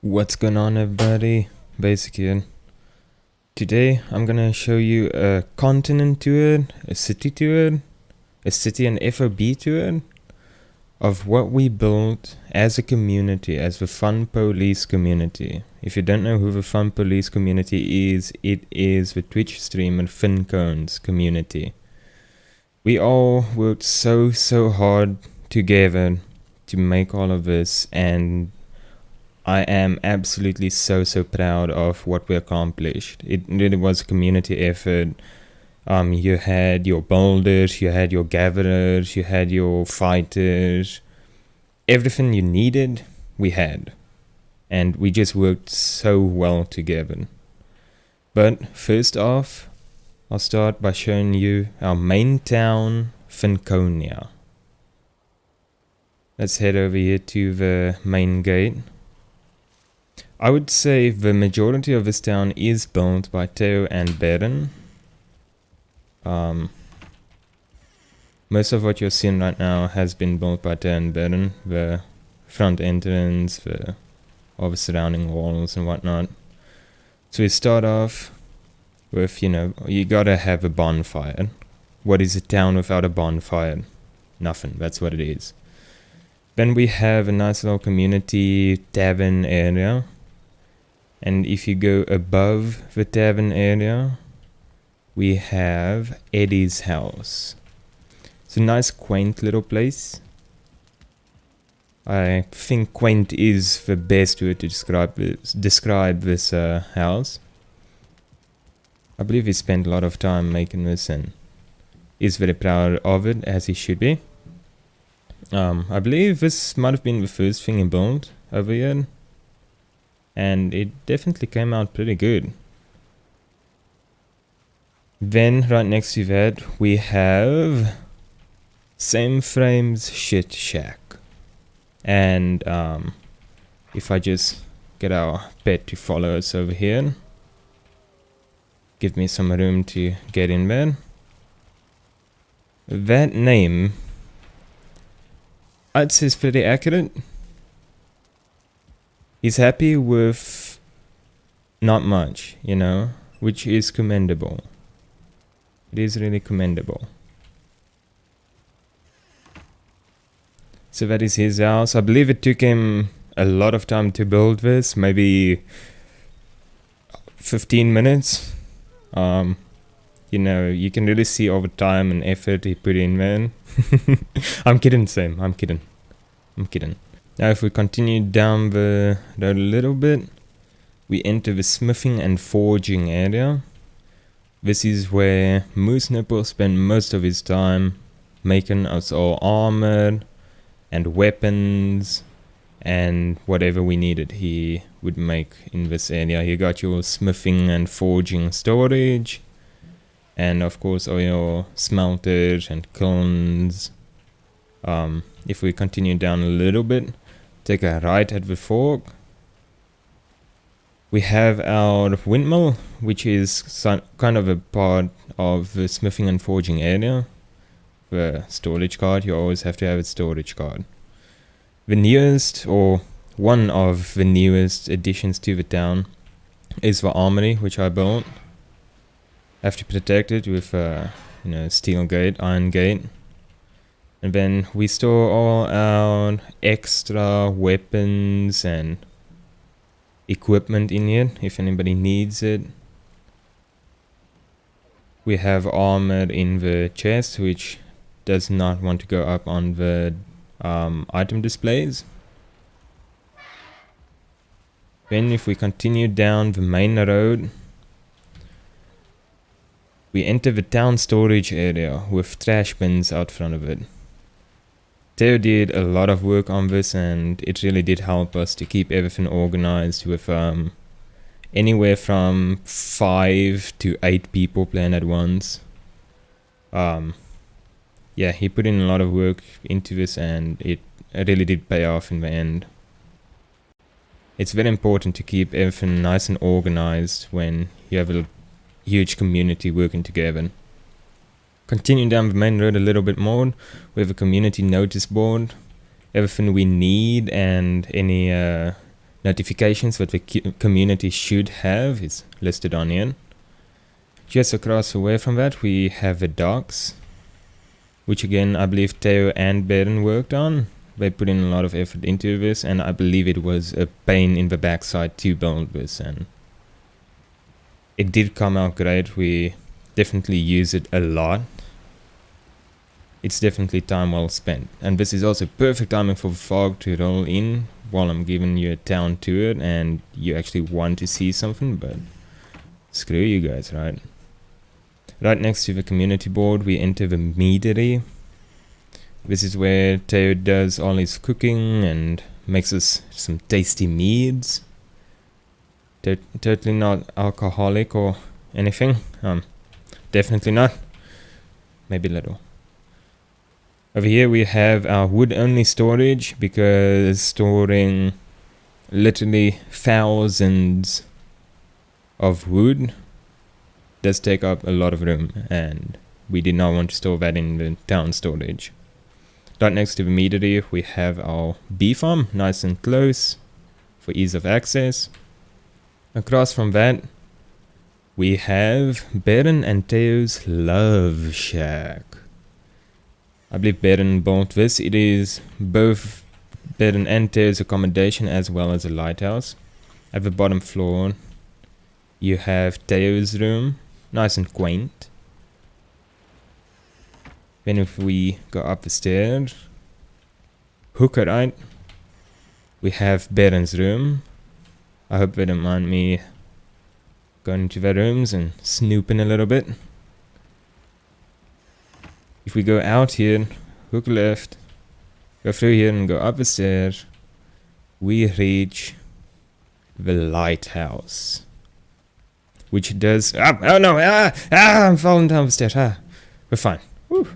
What's going on, everybody? Basic here. Today I'm gonna show you a continent tour, a city tour, a city and FOB tour of what we built as a community, as the Fun Police community. If you don't know who the Fun Police community is, it is the Twitch streamer Fincone's community. We all worked so hard together to make all of this, and I am absolutely so proud of what we accomplished. It really was a community effort. You had your builders, you had your gatherers, you had your fighters. Everything you needed, we had. And we just worked so well together. But first off, I'll start by showing you our main town, Finconia. Let's head over here to the main gate. I would say the majority of this town is built by Theo and Baron. Most of what you're seeing right now has been built by Theo and Baron. The front entrance, all the surrounding walls and whatnot. So we start off with, you gotta have a bonfire. What is a town without a bonfire? Nothing, that's what it is. Then we have a nice little community tavern area. And if you go above the tavern area, we have Eddie's house. It's a nice quaint little place. I think quaint is the best word to describe this house. I believe he spent a lot of time making this and is very proud of it, as he should be. I believe this might have been the first thing he built over here. And it definitely came out pretty good. Then right next to that we have Same Frames Shit Shack. And if I just get our pet to follow us over here, give me some room to get in there. That name, I'd say, is pretty accurate. He's happy with not much, which is commendable. It is really commendable. So that is his house. I believe it took him a lot of time to build this, maybe 15 minutes. You can really see all the time and effort he put in, man. I'm kidding, Sam. I'm kidding. Now if we continue down the road a little bit, we enter the smithing and forging area. This is where Moose Nipple spent most of his time making us all armor and weapons and whatever we needed he would make in this area. You got your smithing and forging storage, and of course all your smelters and kilns. If we continue down a little bit, take a right at the fork, we have our windmill, which is kind of a part of the smithing and forging area. The storage card, you always have to have a storage card. The newest, or one of the newest additions to the town, is the armory, which I built. I have to protect it with steel gate, iron gate. And then we store all our extra weapons and equipment in here, if anybody needs it. We have armor in the chest, which does not want to go up on the item displays. Then if we continue down the main road, we enter the town storage area with trash bins out front of it. Theo did a lot of work on this, and it really did help us to keep everything organized with anywhere from 5 to 8 people playing at once. Yeah, he put in a lot of work into this, and it really did pay off in the end. It's very important to keep everything nice and organized when you have a huge community working together. Continuing down the main road a little bit more, we have a community notice board. Everything we need and any notifications what the community should have is listed on here. Just across away from that we have the docks, which again I believe Theo and Baron worked on. They put in a lot of effort into this, and I believe it was a pain in the backside to build this, and it did come out great. We definitely use it a lot. It's definitely time well spent, and this is also perfect timing for fog to roll in while I'm giving you a town tour and you actually want to see something, but screw you guys, right? Right next to the community board we enter the meadery. This is where Theo does all his cooking and makes us some tasty meads. Totally not alcoholic or anything. Definitely not. Maybe a little. Over here we have our wood only storage, because storing literally thousands of wood does take up a lot of room, and we did not want to store that in the town storage. Right next to the meadery we have our bee farm, nice and close for ease of access. Across from that we have Baron and Theo's love shack. I believe Baron built this. It is both Baron and Theo's accommodation as well as a lighthouse. At the bottom floor you have Theo's room, nice and quaint. Then if we go up the stairs, hooker right, we have Baron's room. I hope they don't mind me going into their rooms and snooping a little bit. If we go out here, hook left, go through here and go up the stairs, we reach the lighthouse, which does... oh no! I'm falling down the stairs. We're fine. Woo.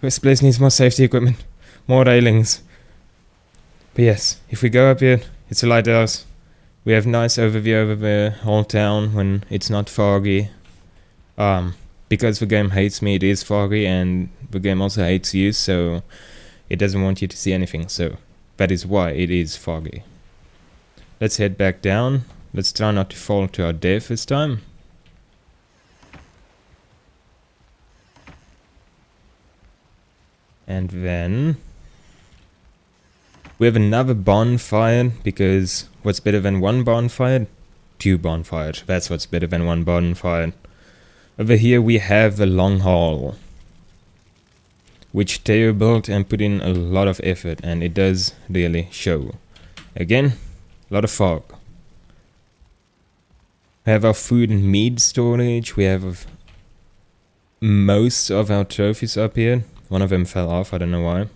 This place needs more safety equipment, more railings. But yes, if we go up here, it's a lighthouse. We have nice overview over the whole town when it's not foggy. Because the game hates me, it is foggy, and the game also hates you, so it doesn't want you to see anything, so that is why it is foggy. Let's head back down. Let's try not to fall to our death this time. And then we have another bonfire, because what's better than one bonfire? Two bonfires. That's what's better than one bonfire. Over here we have the long hall, which Theo built and put in a lot of effort, and it does really show. Again, a lot of fog. We have our food and mead storage. We have most of our trophies up here. One of them fell off, I don't know why.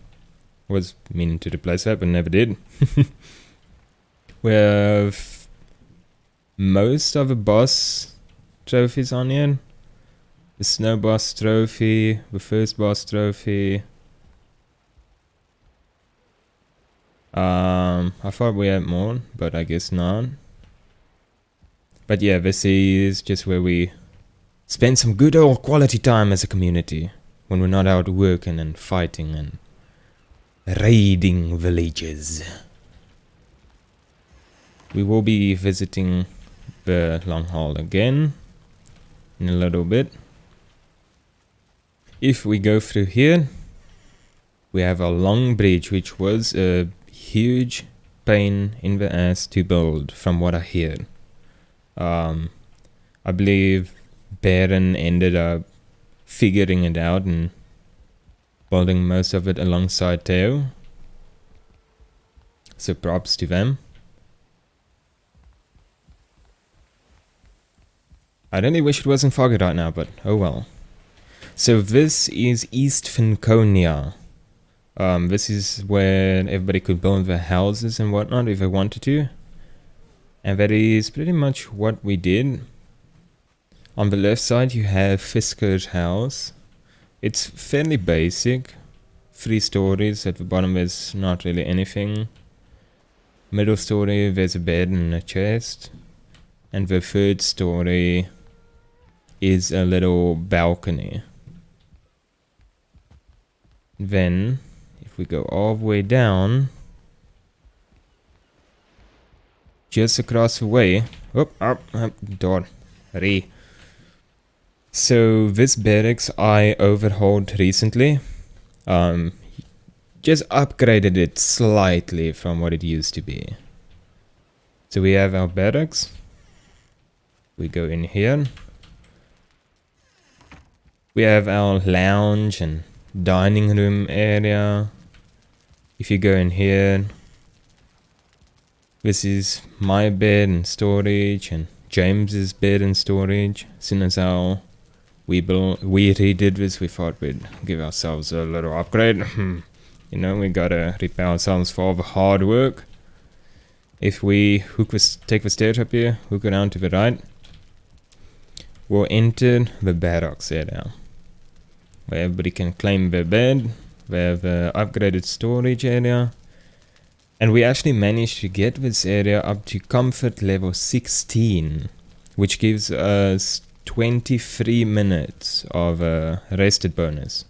Was meaning to replace that, but never did. We have most of the boss trophies on here. The snow boss trophy, the first boss trophy. I thought we had more, but I guess not. But yeah, this is just where we spend some good old quality time as a community, when we're not out working and fighting and raiding villages. We will be visiting the long hall again in a little bit. If we go through here, we have a long bridge, which was a huge pain in the ass to build, from what I hear. I believe Baron ended up figuring it out and building most of it alongside Theo. So props to them. I really wish it wasn't foggy right now, but oh well. So this is East Finconia. This is where everybody could build their houses and whatnot if they wanted to. And that is pretty much what we did. On the left side you have Fisker's house. It's fairly basic. 3 stories. At the bottom there's not really anything. Middle story there's a bed and a chest. And the third story is a little balcony. Then, if we go all the way down, just across the way. Door. So this barracks I overhauled recently. Just upgraded it slightly from what it used to be. So we have our barracks. We go in here. We have our lounge and dining room area. If you go in here, this is my bed and storage, and James's bed and storage. As soon as we redid this, we thought we'd give ourselves a little upgrade. You know, we gotta repay ourselves for all the hard work. If we take the stairs up here, hook it down to the right, we'll enter the barracks area, where everybody can claim their bed. We have an upgraded storage area. And we actually managed to get this area up to comfort level 16, which gives us 23 minutes of a rested bonus,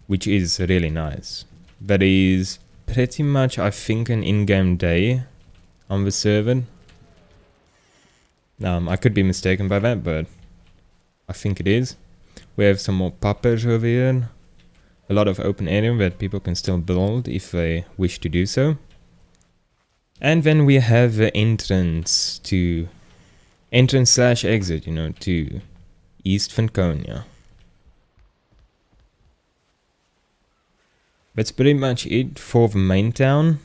which is really nice. That is pretty much, I think, an in-game day on the server. I could be mistaken by that, but I think it is. We have some more puppers over here. A lot of open area that people can still build if they wish to do so. And then we have the entrance slash exit, you know, to East Franconia. That's pretty much it for the main town.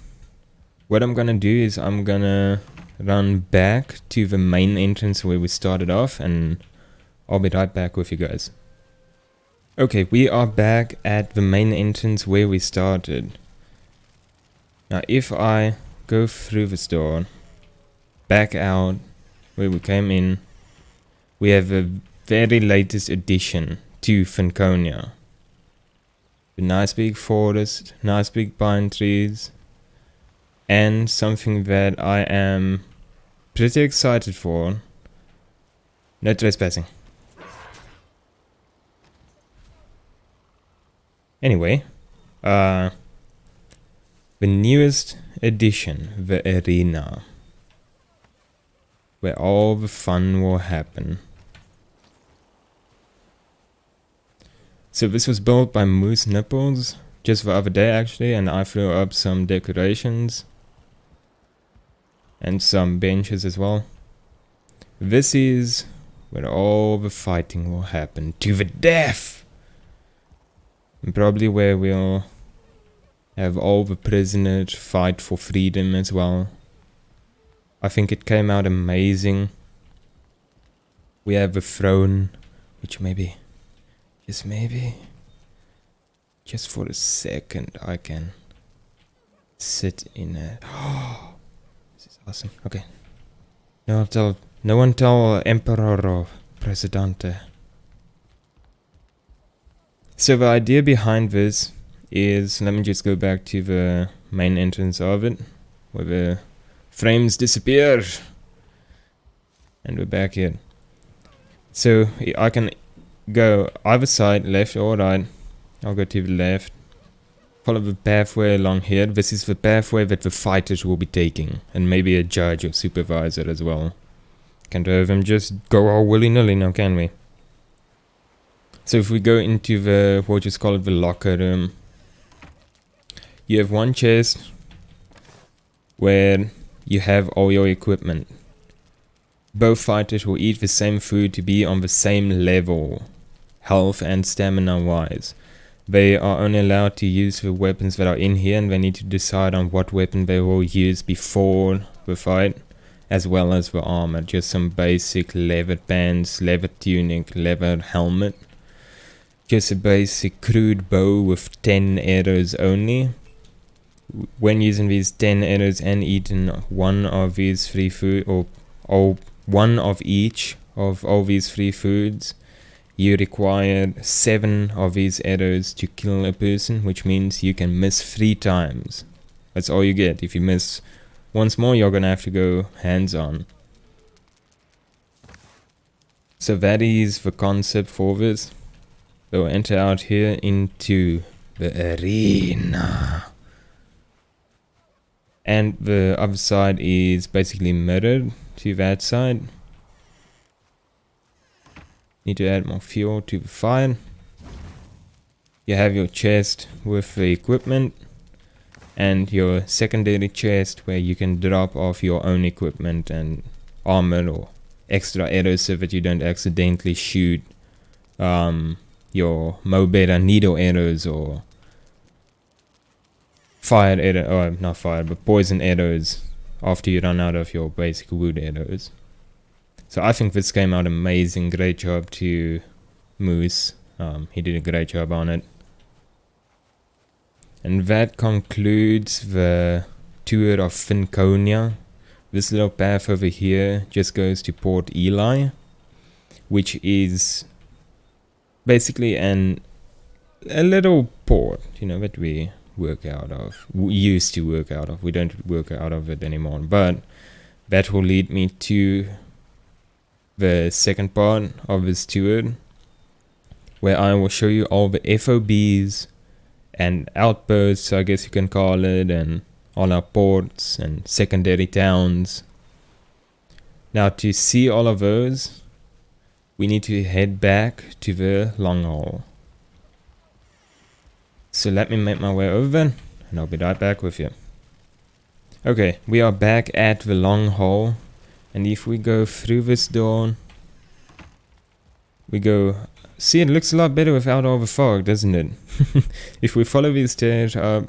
What I'm gonna do is I'm gonna run back to the main entrance where we started off, and I'll be right back with you guys. Okay, we are back at the main entrance where we started. Now if I go through this door, back out where we came in, we have a very latest addition to Franconia. A nice big forest, nice big pine trees, and something that I am pretty excited for. No trespassing. Anyway, the newest addition, the arena, where all the fun will happen. So this was built by Moose Nipples just the other day actually, and I threw up some decorations and some benches as well. This is where all the fighting will happen to the death, and probably where we'll have all the prisoners fight for freedom as well. I think it came out amazing. We have a throne, which maybe, just for a second, I can sit in it. Oh, this is awesome. Okay. No one tell Emperor or Presidente. So the idea behind this is, let me just go back to the main entrance of it, where the frames disappear. And we're back here. So I can go either side, left or right. I'll go to the left. Follow the pathway along here. This is the pathway that the fighters will be taking. And maybe a judge or supervisor as well. Can't have them just go all willy-nilly now, can we? So if we go into the, we'll just call it the locker room. You have one chest where you have all your equipment. Both fighters will eat the same food to be on the same level, health and stamina wise. They are only allowed to use the weapons that are in here, and they need to decide on what weapon they will use before the fight, as well as the armor. Just some basic leather pants, leather tunic, leather helmet. Just a basic crude bow with 10 arrows only. When using these 10 arrows and eating one of these free food, or one of each of all these free foods, you require 7 of these arrows to kill a person, which means you can miss 3 times. That's all you get. If you miss once more, you're gonna have to go hands on. So that is the concept for this. We'll enter out here into the arena. and the other side is basically mirrored to that side. Need to add more fuel to the fire. You have your chest with the equipment and your secondary chest where you can drop off your own equipment and armor or extra arrows so that you don't accidentally shoot your Mobeta needle arrows or fire arrow, or not fire, but poison arrows after you run out of your basic wood arrows. So I think this came out amazing. Great job to Moose. He did a great job on it. And that concludes the tour of Finconia. This little path over here just goes to Port Eli, which is basically a little port, you know, that we work out of. We used to work out of. We don't work out of it anymore. But that will lead me to the second part of this tour, where I will show you all the FOBs and outposts, I guess you can call it, and all our ports and secondary towns. Now, to see all of those, we need to head back to the long haul. So let me make my way over and I'll be right back with you. Okay, we are back at the long haul, and if we go through this door, we go. See, it looks a lot better without all the fog, doesn't it? If we follow these stairs up,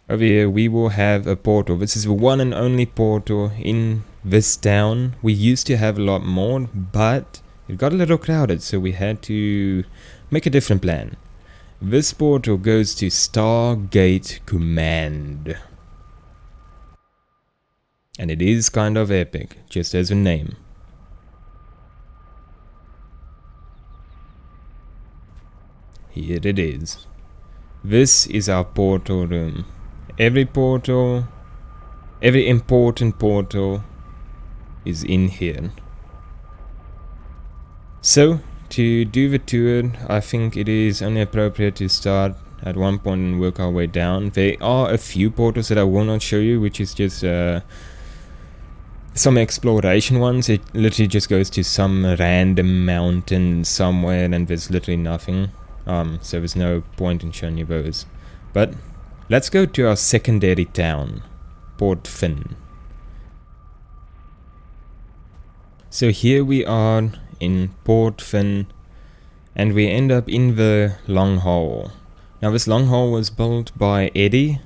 over here we will have a portal. This is the one and only portal in this town. We used to have a lot more, but it got a little crowded, so we had to make a different plan. This portal goes to Stargate Command. And it is kind of epic, just as a name. Here it is. This is our portal room. Every portal, every important portal is in here. So, to do the tour, I think it is only appropriate to start at one point and work our way down. There are a few portals that I will not show you, which is just some exploration ones. It literally just goes to some random mountain somewhere and there's literally nothing. So there's no point in showing you those. But let's go to our secondary town, Port Finn. So here we are in Port Finn, and we end up in the long haul. Now this long haul was built by Eddie.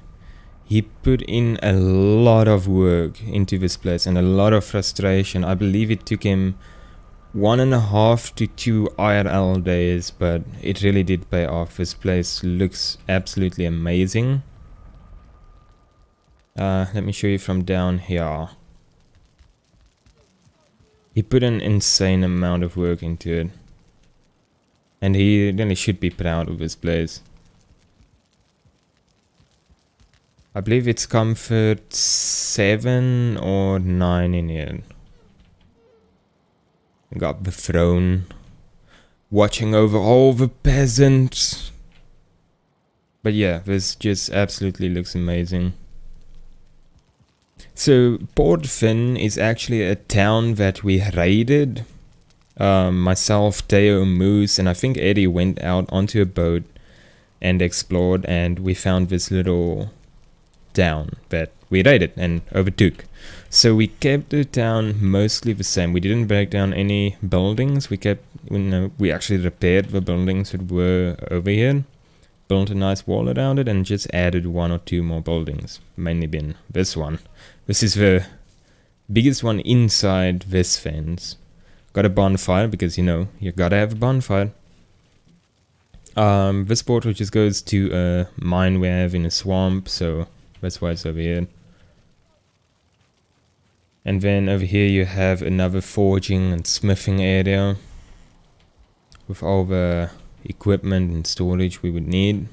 He put in a lot of work into this place and a lot of frustration. I believe it took him 1.5 to 2 IRL days, but it really did pay off. This place looks absolutely amazing. Let me show you from down here. He put an insane amount of work into it, and he really should be proud of this place. I believe it's comfort 7 or 9 in here. Got the throne, watching over all the peasants. But yeah, this just absolutely looks amazing. So Port Finn is actually a town that we raided. Myself, Teo, Moose, and I think Eddie went out onto a boat and explored, and we found this little town that we raided and overtook. So we kept the town mostly the same. We didn't break down any buildings. We kept, we actually repaired the buildings that were over here, built a nice wall around it, and just added 1 or 2 more buildings. Mainly been this one. This is the biggest one inside this fence. Got a bonfire because, you gotta have a bonfire. This portal just goes to a mine we have in a swamp, so that's why it's over here. And then over here you have another forging and smithing area with all the equipment and storage we would need.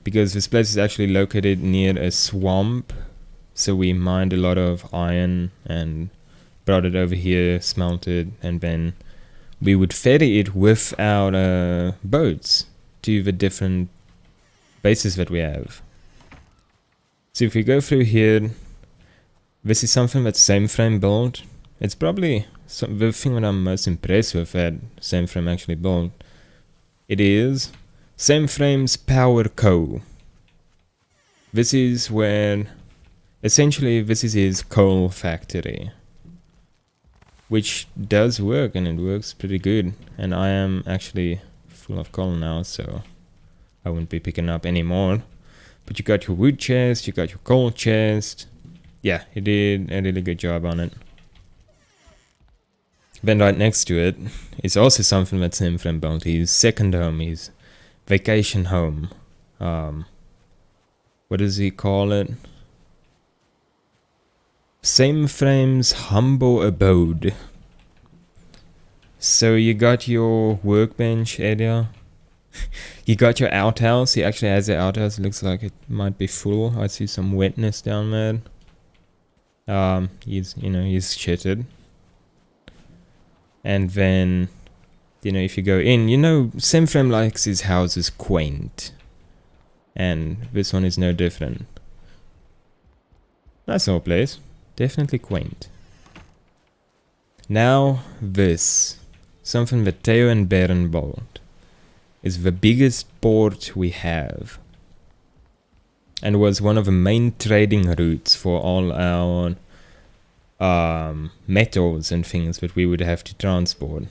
Because this place is actually located near a swamp, so we mined a lot of iron and brought it over here, smelted, and then we would ferry it with our boats to the different bases that we have. So if we go through here, this is something that same frame built. It's probably the thing that I'm most impressed with that same frame actually built. It is Same Frame's Power Co. This is where, essentially this is his coal factory, which does work, and it works pretty good. And I am actually full of coal now, so I won't be picking up anymore. But you got your wood chest, you got your coal chest. Yeah, he did a really good job on it. Then right next to it is also something that Same Frame built. His second home, his vacation home. What does he call it? Same Frame's humble abode. So you got your workbench area. You got your outhouse. He actually has an outhouse. It looks like it might be full. I see some wetness down there. He's shitted. And then, if you go in, Same Frame likes his houses quaint. And this one is no different. Nice little place. Definitely quaint. Now this. Something that Theo and Baron built. Is the biggest port we have. And was one of the main trading routes for all our metals and things that we would have to transport.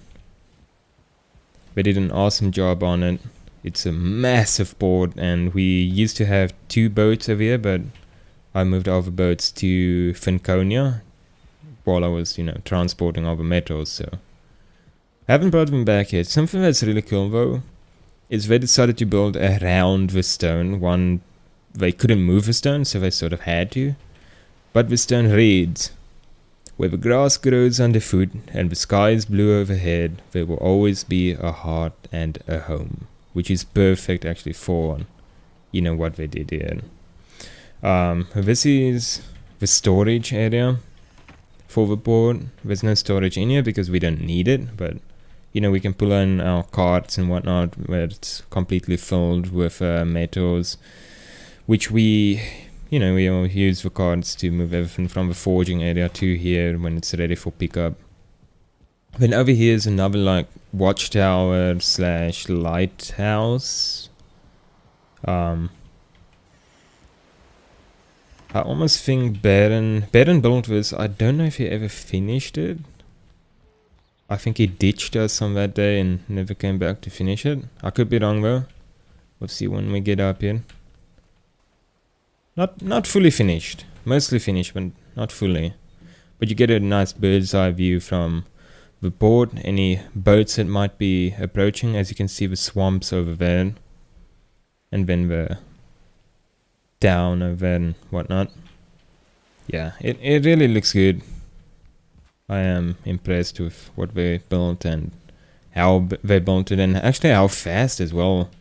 They did an awesome job on it. It's a massive port, and we used to have 2 boats over here, but I moved all the boats to Franconia while I was, transporting all the metals, so I haven't brought them back yet. Something that's really cool though is they decided to build around the stone. They couldn't move the stone, so they sort of had to. But the stone reads, "Where the grass grows underfoot and the sky is blue overhead, there will always be a heart and a home." Which is perfect actually for, what they did here. This is the storage area for the board. There's no storage in here because we don't need it, but we can pull in our carts and whatnot where it's completely filled with metals, which we all use the carts to move everything from the forging area to here when it's ready for pickup. Then over here is another watchtower / lighthouse. I almost think Baron built this. I don't know if he ever finished it. I think he ditched us on that day and never came back to finish it. I could be wrong though. We'll see when we get up here. Not fully finished. Mostly finished, but not fully. But you get a nice bird's eye view from the port, any boats that might be approaching. As you can see, the swamps over there, and then the town over there and whatnot. Yeah, it really looks good. I am impressed with what they built and how they built it, and actually how fast as well.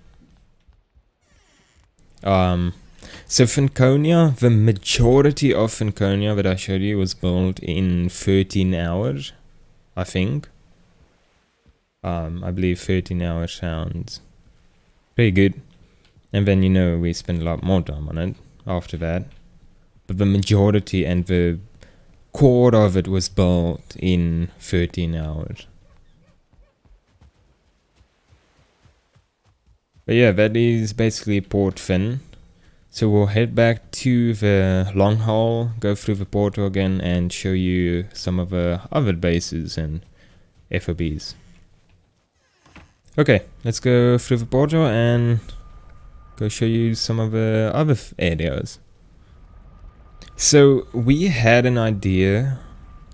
So Franconia, the majority of Franconia that I showed you was built in 13 hours. I think. I believe 13 hours sounds pretty good. And then, we spend a lot more time on it after that. But the majority and the core of it was built in 13 hours. But yeah, that is basically Port Finn. So we'll head back to the long haul, go through the portal again, and show you some of the other bases and FOBs. Okay, let's go through the portal and go show you some of the other areas. So we had an idea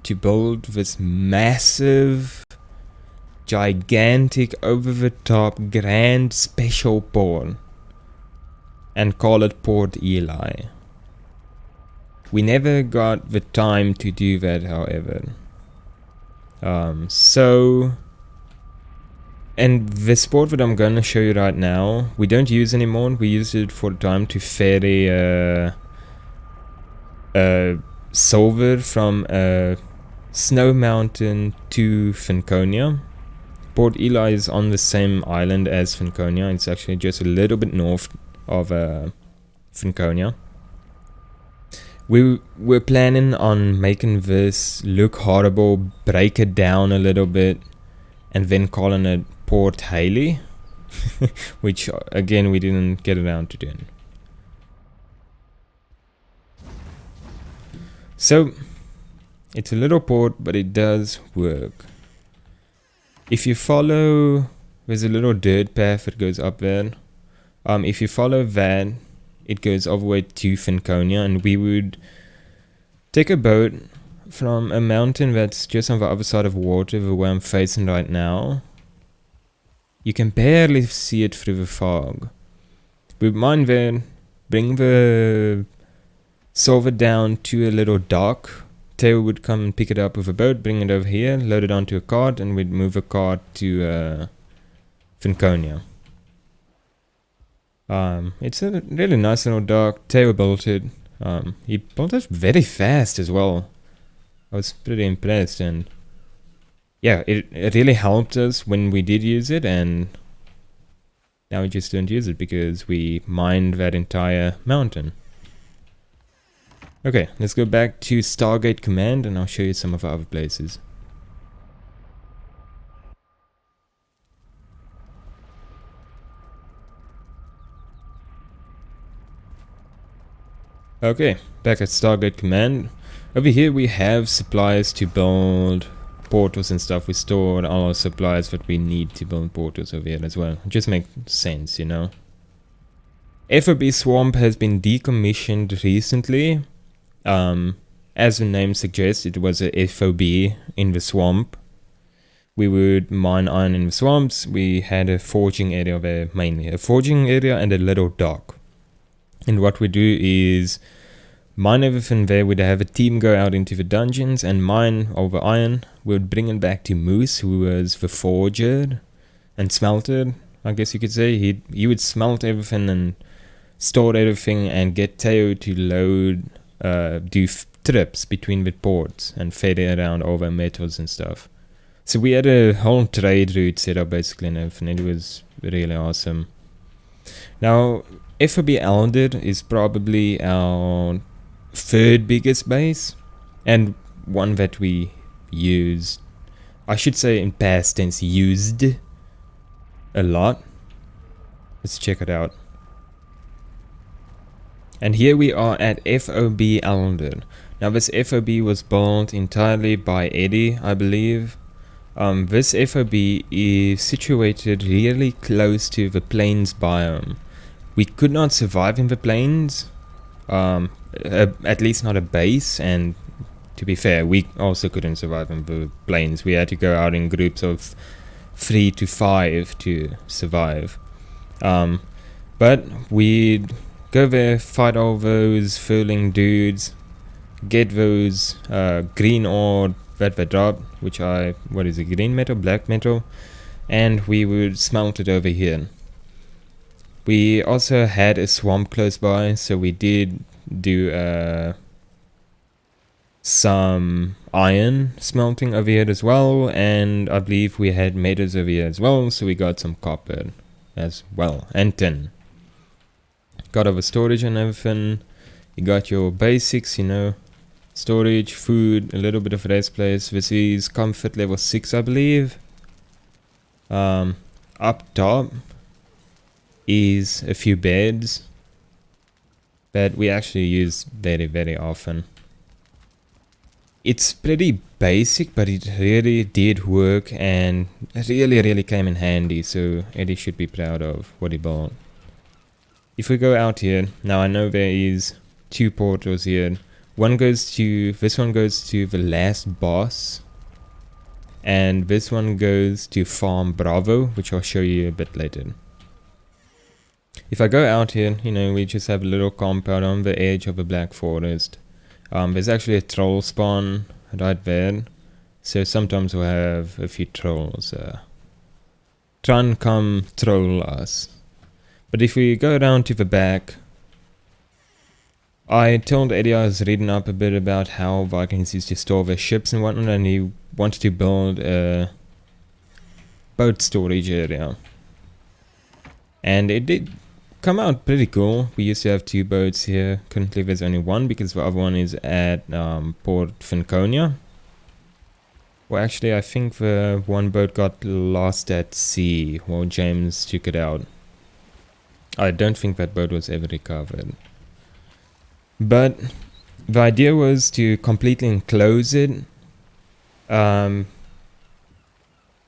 to build this massive, gigantic, over-the-top, grand special port and call it Port Eli. We never got the time to do that, however. And this port that I'm going to show you right now, we don't use anymore. We used it for time to ferry silver from Snow Mountain to Franconia. Port Eli is on the same island as Franconia. It's actually just a little bit north of Franconia. We were planning on making this look horrible, break it down a little bit, and then calling it Port Haley, which again we didn't get around to doing. So it's a little port, but it does work. If you follow, there's a little dirt path that goes up there. If you follow that, it goes all the way to Franconia, and we would take a boat from a mountain that's just on the other side of water, the way I'm facing right now. You can barely see it through the fog. We mine there, bring the silver down to a little dock. Theo would come and pick it up with a boat, bring it over here, load it onto a cart, and we'd move a cart to Franconia. It's a really nice little dock. Theo built it. He built it very fast as well. I was pretty impressed, and yeah, it really helped us when we did use it, and now we just don't use it because we mined that entire mountain. Okay, let's go back to Stargate Command, and I'll show you some of our other places. Okay, back at Stargate Command. Over here we have supplies to build portals and stuff. We stored all our supplies that we need to build portals over here as well. It just makes sense, you know. FOB Swamp has been decommissioned recently. As the name suggests, it was a FOB in the swamp. We would mine iron in the swamps. We had a forging area there, mainly a forging area and a little dock. And what we do is mine everything there. We'd have a team go out into the dungeons and mine all the iron. We'd bring it back to Moose, who was the forger and smelter, I guess you could say. He would smelt everything and store everything and get Theo to load, do trips between the ports and ferry around all the metals and stuff. So we had a whole trade route set up basically and everything. It was really awesome. Now, Fob Allende is probably our third biggest base, and one that we used, I should say in past tense, used a lot. Let's check it out. And here we are at Fob Allende. Now this FOB was built entirely by Eddie, I believe. This FOB is situated really close to the plains biome. We could not survive in the plains, at least not a base, and to be fair, we also couldn't survive in the plains. We had to go out in groups of 3 to 5 to survive. But we'd go there, fight all those furling dudes, get those green ore that they dropped, which are, what is it, green metal, black metal, and we would smelt it over here. We also had a swamp close by, so we did do some iron smelting over here as well, and I believe we had metals over here as well, so we got some copper as well, and tin. Got over storage and everything. You got your basics, you know, storage, food, a little bit of rest place. This is comfort level 6, I believe. Up top is a few beds that we actually use very, very often. It's pretty basic, but it really did work and really came in handy, so Eddie should be proud of what he built. If we go out here, now I know there is 2 portals here. This one goes to the last boss, and this one goes to Farm Bravo, which I'll show you a bit later. If I go out here, you know, we just have a little compound on the edge of a black forest. There's actually a troll spawn right there, so sometimes we'll have a few trolls try and come troll us. But if we go down to the back, I told Eddie I was reading up a bit about how Vikings used to store their ships and whatnot, and he wanted to build a boat storage area. And it did come out pretty cool. We used to have 2 boats here. Currently there's only 1 because the other one is at Port Franconia. Well, actually, I think the 1 boat got lost at sea while James took it out. I don't think that boat was ever recovered. But the idea was to completely enclose it.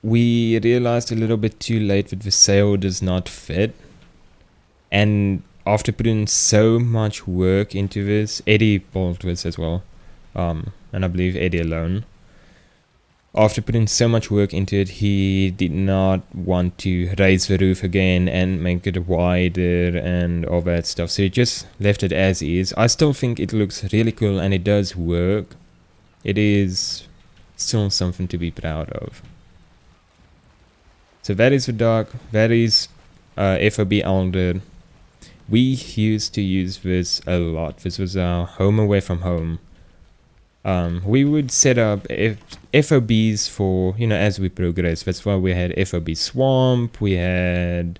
We realized a little bit too late that the sail does not fit. And after putting so much work into this, Eddie built this as well. And I believe Eddie alone. After putting so much work into it, he did not want to raise the roof again and make it wider and all that stuff. So he just left it as is. I still think it looks really cool and it does work. It is still something to be proud of. So that is the dock. That is Fob Allende. We used to use this a lot. This was our home away from home. We would set up FOBs for, as we progress. That's why we had FOB Swamp, we had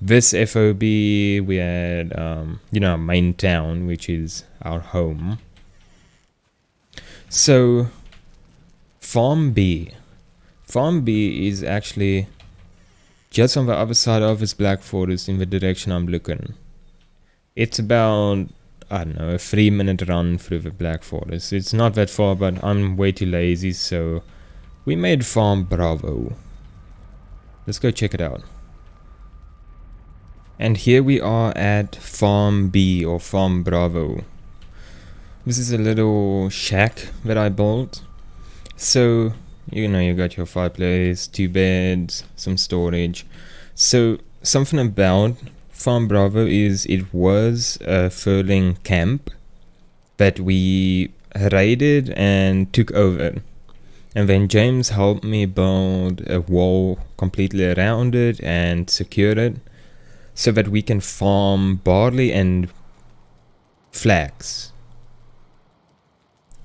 this FOB, we had, our main town, which is our home. So, Farm B. Farm B is actually just on the other side of this Black Forest in the direction I'm looking. It's about, I don't know, a 3-minute run through the Black Forest. It's not that far, but I'm way too lazy, so we made Farm Bravo. Let's go check it out. And here we are at Farm B, or Farm Bravo. This is a little shack that I built. So, you got your fireplace, 2 beds, some storage. So, something about Farm Bravo is it was a furling camp that we raided and took over. And then James helped me build a wall completely around it and secure it so that we can farm barley and flax.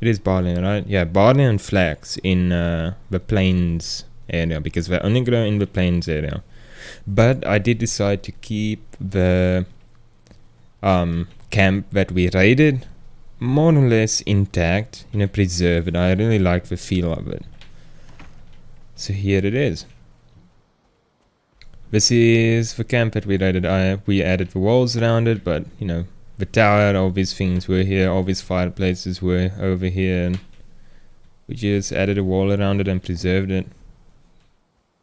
It is barley, right? Yeah, barley and flax in the plains area because they only grow in the plains area. But I did decide to keep the camp that we raided more or less intact, preserve it. I really like the feel of it. So here it is. This is the camp that we raided. We added the walls around it, but the tower, all these things were here, all these fireplaces were over here. We just added a wall around it and preserved it.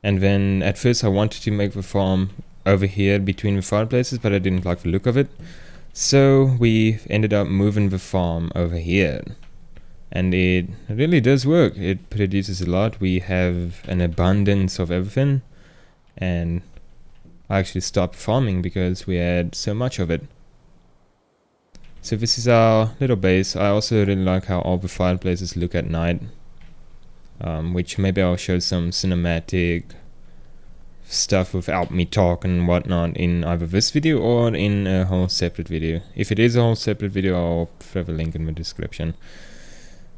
And then at first I wanted to make the farm over here between the fireplaces, but I didn't like the look of it. So we ended up moving the farm over here. And it really does work. It produces a lot. We have an abundance of everything. And I actually stopped farming because we had so much of it. So this is our little base. I also really like how all the fireplaces look at night. Which maybe I'll show some cinematic stuff without me talking and whatnot in either this video or in a whole separate video. If it is a whole separate video, I'll throw a link in the description.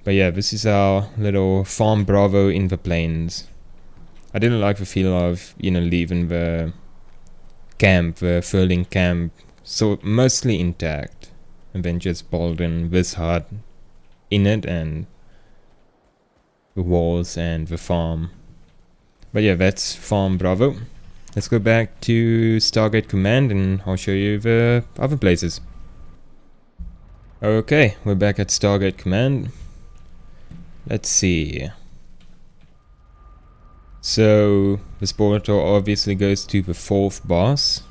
But yeah, this is our little Farm Bravo in the plains. I didn't like the feel of, leaving the camp, the furling camp, so mostly intact. And then just building this hut in it and the walls and the farm. But yeah, that's Farm Bravo. Let's go back to Stargate Command and I'll show you the other places. Okay, we're back at Stargate Command. Let's see. So, this portal obviously goes to the 4th boss.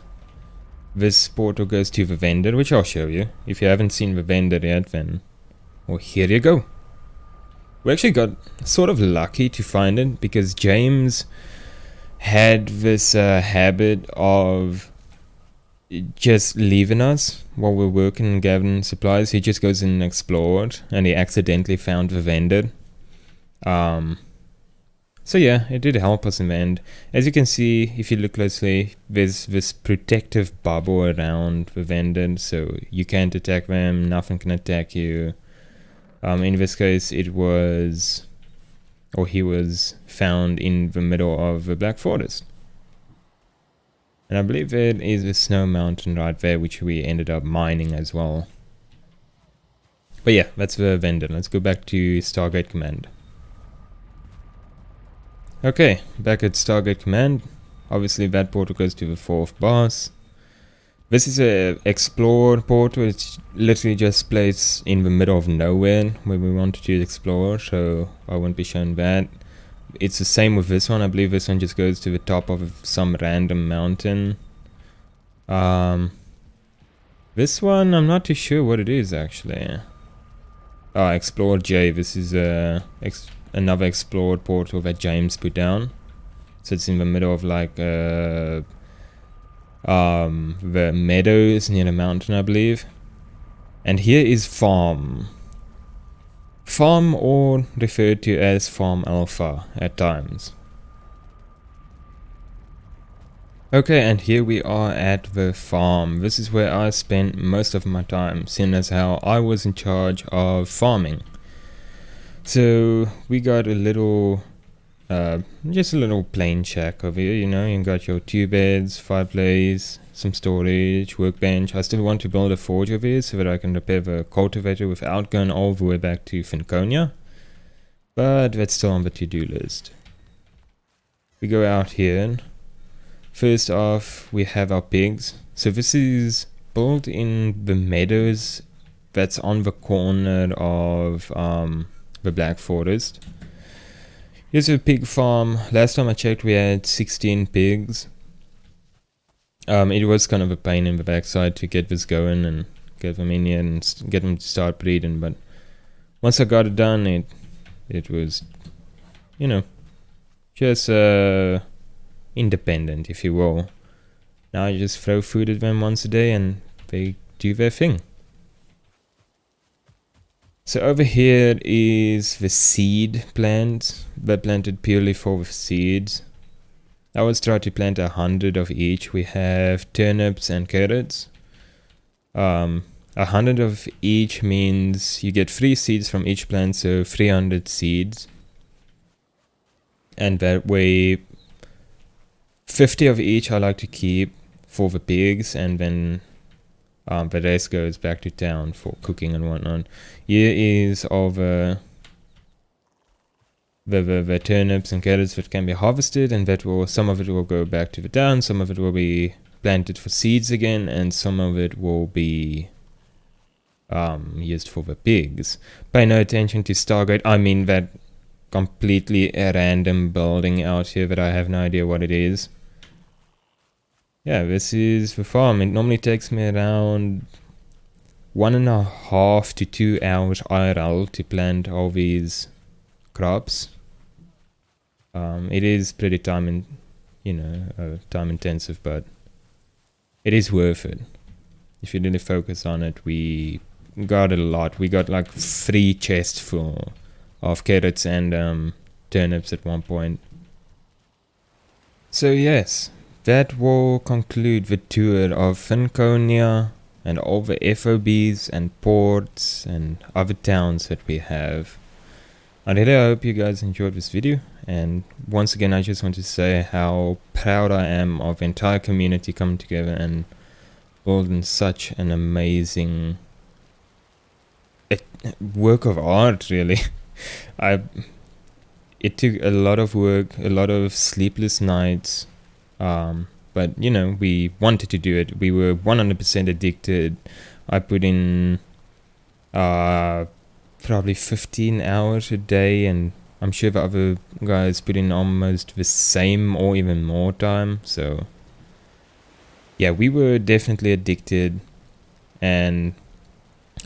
This portal goes to the vendor, which I'll show you. If you haven't seen the vendor yet, then... well, here you go. We actually got sort of lucky to find it because James had this habit of just leaving us while we're working and gathering supplies. He just goes in and explored and he accidentally found the vendor. So yeah, it did help us in the end. As you can see, if you look closely, there's this protective bubble around the vendor, so you can't attack them, nothing can attack you. In this case, it was, or he was found in the middle of the Black Forest. And I believe it is a snow mountain right there, which we ended up mining as well. But yeah, that's the vendor. Let's go back to Stargate Command. Okay, back at Stargate Command. Obviously that portal goes to the 4th boss. This is a explore portal. It's literally just placed in the middle of nowhere where we wanted to explore, so I won't be showing that. It's the same with this one. I believe this one just goes to the top of some random mountain. This one, I'm not too sure what it is actually. Explore J. This is another explored portal that James put down. So it's in the middle of like the meadows near the mountain, I believe. And here is Farm. Farm, or referred to as Farm Alpha at times. Okay, and here we are at the farm. This is where I spent most of my time, seeing as how I was in charge of farming. So we got a little, just a little plain shack over here, you know. You got your 2 beds, fireplace, some storage, workbench. I still want to build a forge over here so that I can repair the cultivator without going all the way back to Franconia. But that's still on the to-do list. We go out here. First off, we have our pigs. So this is built in the meadows that's on the corner of the Black Forest. Here's a pig farm. Last time I checked, we had 16 pigs. It was kind of a pain in the backside to get this going and get them in here and get them to start breeding. But once I got it done, it was, you know, just independent, if you will. Now I just throw food at them once a day and they do their thing. So over here is the seed plant. They're planted purely for the seeds. I always try to plant 100 of each. We have turnips and carrots. 100 of each means you get 3 seeds from each plant, so 300 seeds. And that way 50 of each I like to keep for the pigs, and then the rest goes back to town for cooking and whatnot. Here is all the turnips and carrots that can be harvested, and that will, some of it will go back to the town, some of it will be planted for seeds again, and some of it will be used for the pigs. Pay no attention to Stargate. I mean that completely random building out here that I have no idea what it is. Yeah, this is the farm. It normally takes me around 1.5 to 2 hours IRL to plant all these crops. It is pretty time intensive, but it is worth it. If you really focus on it, we got a lot. We got like 3 chests full of carrots and turnips at one point. So yes, that will conclude the tour of Franconia and all the FOBs and ports and other towns that we have. I really hope you guys enjoyed this video, and once again I just want to say how proud I am of the entire community coming together and building such an amazing work of art, really. It took a lot of work, a lot of sleepless nights, but you know, we wanted to do it. We were 100% addicted. I put in probably 15 hours a day, and I'm sure the other guys put in almost the same or even more time. So yeah, we were definitely addicted, and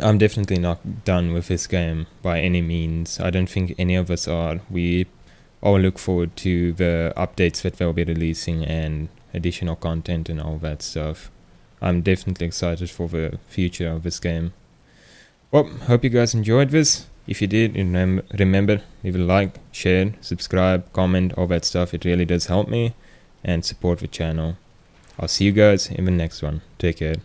I'm definitely not done with this game by any means. I don't think any of us are. We all look forward to the updates that they'll be releasing and additional content and all that stuff. I'm definitely excited for the future of this game. Well, hope you guys enjoyed this. If you did, remember, leave a like, share, subscribe, comment, all that stuff. It really does help me and support the channel. I'll see you guys in the next one. Take care.